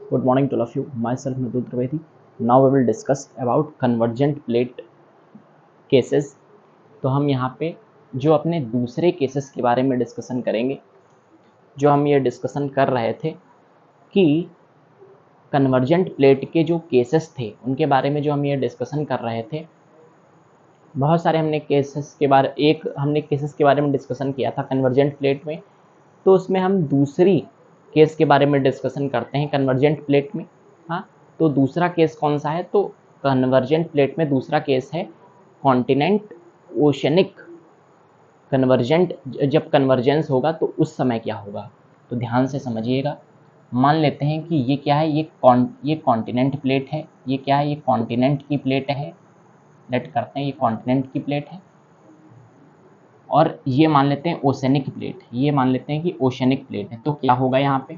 Good morning to all of you. Myself Mridul Trivedi. Now we will discuss about convergent plate cases. तो हम यहाँ पे जो अपने दूसरे केसेस के बारे में डिस्कशन करेंगे, जो हम ये डिस्कशन कर रहे थे कि कन्वर्जेंट प्लेट के जो केसेस थे उनके बारे में जो हम ये डिस्कशन कर रहे थे, बहुत सारे हमने केसेस के बारे में डिस्कशन किया था कन्वर्जेंट प्लेट में। तो उसमें हम दूसरी केस के बारे में डिस्कशन करते हैं कन्वर्जेंट प्लेट में। हाँ, तो दूसरा केस कौन सा है? तो कन्वर्जेंट प्लेट में दूसरा केस है कॉन्टिनेंट ओशनिक कन्वर्जेंट। जब कन्वर्जेंस होगा तो उस समय क्या होगा, तो ध्यान से समझिएगा। मान लेते हैं कि ये क्या है, ये कॉन्टिनेंट प्लेट है। ये क्या है? ये कॉन्टिनेंट की प्लेट है। लेट करते हैं ये कॉन्टिनेंट की प्लेट है, और ये मान लेते हैं ओशनिक प्लेट। ये मान लेते हैं कि ओशनिक प्लेट है। तो क्या होगा यहाँ पे?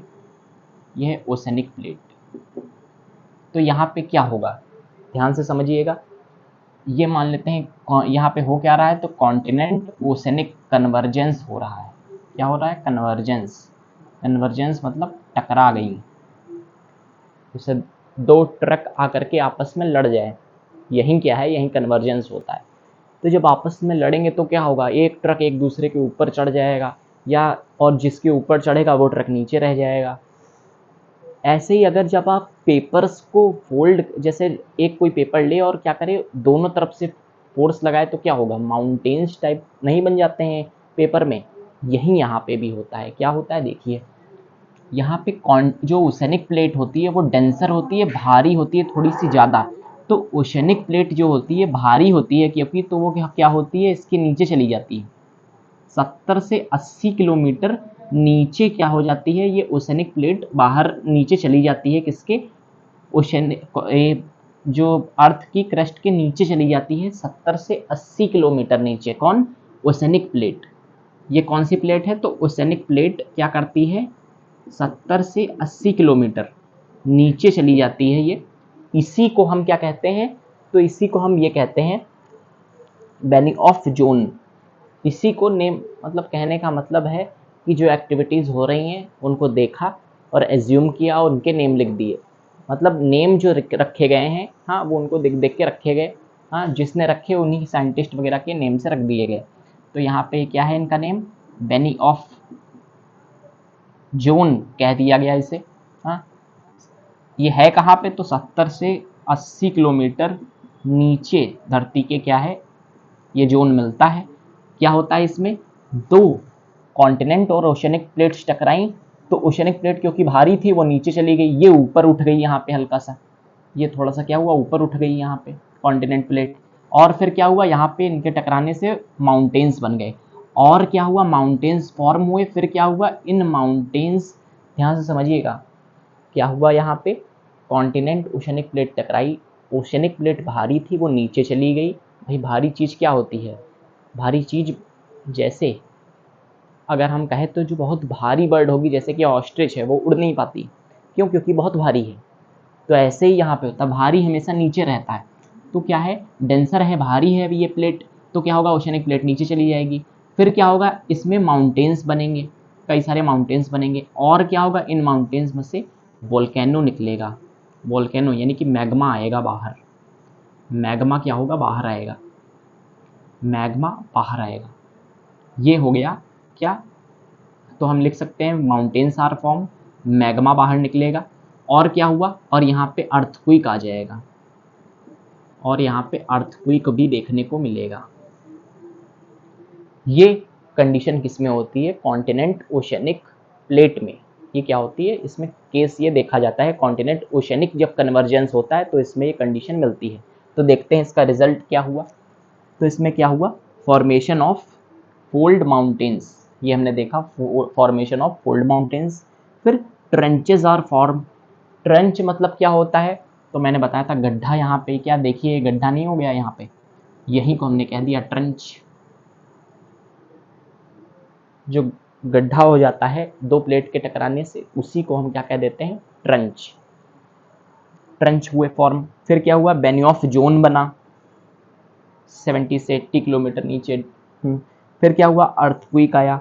यह है ओशनिक प्लेट। तो यहाँ पे क्या होगा, ध्यान से समझिएगा। ये मान लेते हैं यहाँ पे हो क्या रहा है, तो कॉन्टिनेंट ओशनिक कन्वर्जेंस हो रहा है। क्या हो रहा है? कन्वर्जेंस। कन्वर्जेंस मतलब टकरा गई, जैसे दो ट्रक आकर के आपस में लड़ जाए, यही क्या है, यही कन्वर्जेंस होता है। तो जब आपस में लड़ेंगे तो क्या होगा, एक ट्रक एक दूसरे के ऊपर चढ़ जाएगा, या और जिसके ऊपर चढ़ेगा वो ट्रक नीचे रह जाएगा। ऐसे ही अगर जब आप पेपर्स को फोल्ड, जैसे एक कोई पेपर ले और क्या करे, दोनों तरफ से फोर्स लगाए, तो क्या होगा, माउंटेन्स टाइप नहीं बन जाते हैं पेपर में। यही यहाँ पे भी होता है। क्या होता है? देखिए, यहाँ पे जो ओशनिक प्लेट होती है वो डेंसर होती है, भारी होती है थोड़ी सी ज़्यादा। तो ओशनिक प्लेट जो होती है भारी होती है, क्योंकि तो वो क्या होती है, इसके नीचे चली जाती है 70 से 80 किलोमीटर नीचे। क्या हो जाती है, ये ओशनिक प्लेट बाहर नीचे चली जाती है। किसके? ओशन जो अर्थ की क्रस्ट के नीचे चली जाती है 70 से 80 किलोमीटर नीचे। कौन? Oceanic plate. ये कौन सी प्लेट है? तो ओशनिक प्लेट क्या करती है, 70 से 80 किलोमीटर नीचे चली जाती है ये। इसी को हम क्या कहते हैं, तो इसी को हम ये कहते हैं बेनिऑफ जोन। इसी को नेम, मतलब कहने का मतलब है कि जो एक्टिविटीज़ हो रही हैं उनको देखा और एज्यूम किया और उनके नेम लिख दिए। मतलब नेम जो रखे गए हैं, हाँ, वो उनको देख देख के रखे गए। हाँ, जिसने रखे उन्हीं साइंटिस्ट वगैरह के नेम से रख दिए गए। तो यहाँ पे क्या है इनका नेम? बेनिऑफ जोन कह दिया गया इसे। हाँ, ये है कहाँ पे? तो 70 से 80 किलोमीटर नीचे धरती के क्या है, ये जोन मिलता है। क्या होता है इसमें, दो कॉन्टिनेंट और ओशनिक प्लेट्स टकराई, तो ओशनिक प्लेट क्योंकि भारी थी वो नीचे चली गई, ये ऊपर उठ गई यहाँ पे हल्का सा, ये थोड़ा सा क्या हुआ, ऊपर उठ गई यहाँ पे कॉन्टिनेंट प्लेट। और फिर क्या हुआ, यहाँ पे इनके टकराने से माउंटेन्स बन गए। और क्या हुआ, माउंटेन्स फॉर्म हुए। फिर क्या हुआ, इन माउंटेन्स, ध्यान से समझिएगा, क्या हुआ यहाँ पे, कॉन्टिनेंट ओशनिक प्लेट टकराई, ओशनिक प्लेट भारी थी वो नीचे चली गई। भाई भारी चीज़ क्या होती है, भारी चीज़ जैसे अगर हम कहें तो जो बहुत भारी बर्ड होगी, जैसे कि ऑस्ट्रिच है, वो उड़ नहीं पाती। क्यों? क्योंकि बहुत भारी है। तो ऐसे ही यहाँ पे होता है, भारी हमेशा नीचे रहता है। तो क्या है, डेंसर है, भारी है ये प्लेट, तो क्या होगा, ओशनिक प्लेट नीचे चली जाएगी। फिर क्या होगा, इसमें माउंटेन्स बनेंगे, कई सारे माउंटेन्स बनेंगे। और क्या होगा, इन माउंटेन्स में से वोल्केनो निकलेगा। वोल्केनो यानी कि मैग्मा आएगा बाहर। मैग्मा क्या होगा, बाहर आएगा। मैग्मा बाहर आएगा। ये हो गया क्या, तो हम लिख सकते हैं माउंटेन्स आर फॉर्म, मैग्मा बाहर निकलेगा। और क्या हुआ, और यहाँ पे अर्थक्वेक आ जाएगा, और यहाँ पे अर्थक्वेक भी देखने को मिलेगा। ये कंडीशन किस में होती है, कॉन्टिनेंट ओशनिक प्लेट में। ये क्या होती है, इसमें केस ये देखा जाता है, कॉन्टिनेंट ओशनिक जब कन्वर्जेंस होता है तो इसमें ये कंडीशन मिलती है। तो देखते हैं इसका रिजल्ट क्या हुआ। तो इसमें क्या हुआ, फॉर्मेशन ऑफ फोल्ड माउंटेन्स, ये हमने देखा, फॉर्मेशन ऑफ फोल्ड माउंटेन्स। फिर ट्रेंचेस आर फॉर्म। ट्रेंच मतलब क्या होता है, तो मैंने बताया था गड्ढा। यहाँ पे क्या देखिए, गड्ढा नहीं हो गया यहाँ पे, यही को हमने कह दिया ट्रेंच। जो गड्ढा हो जाता है दो प्लेट के टकराने से, उसी को हम क्या कह देते हैं, ट्रेंच। ट्रेंच हुए फॉर्म। फिर क्या हुआ, बेनिऑफ जोन बना 70 से 80 किलोमीटर नीचे। फिर क्या हुआ, अर्थक्वेक आया।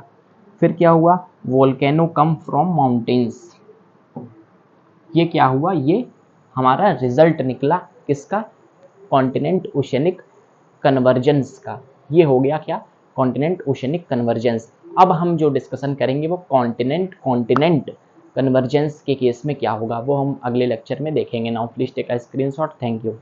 फिर क्या हुआ, वोल्केनो कम फ्रॉम माउंटेन्स। ये क्या हुआ, ये हमारा रिजल्ट निकला किसका, कॉन्टिनेंट ओशियनिक कन्वर्जेंस का। ये हो गया क्या, कॉन्टिनेंट ओशियनिक कन्वर्जेंस। अब हम जो डिस्कशन करेंगे वो कॉन्टिनेंट कॉन्टिनेंट कन्वर्जेंस के केस में क्या होगा, वो हम अगले लेक्चर में देखेंगे। Now please take a screenshot. Thank you.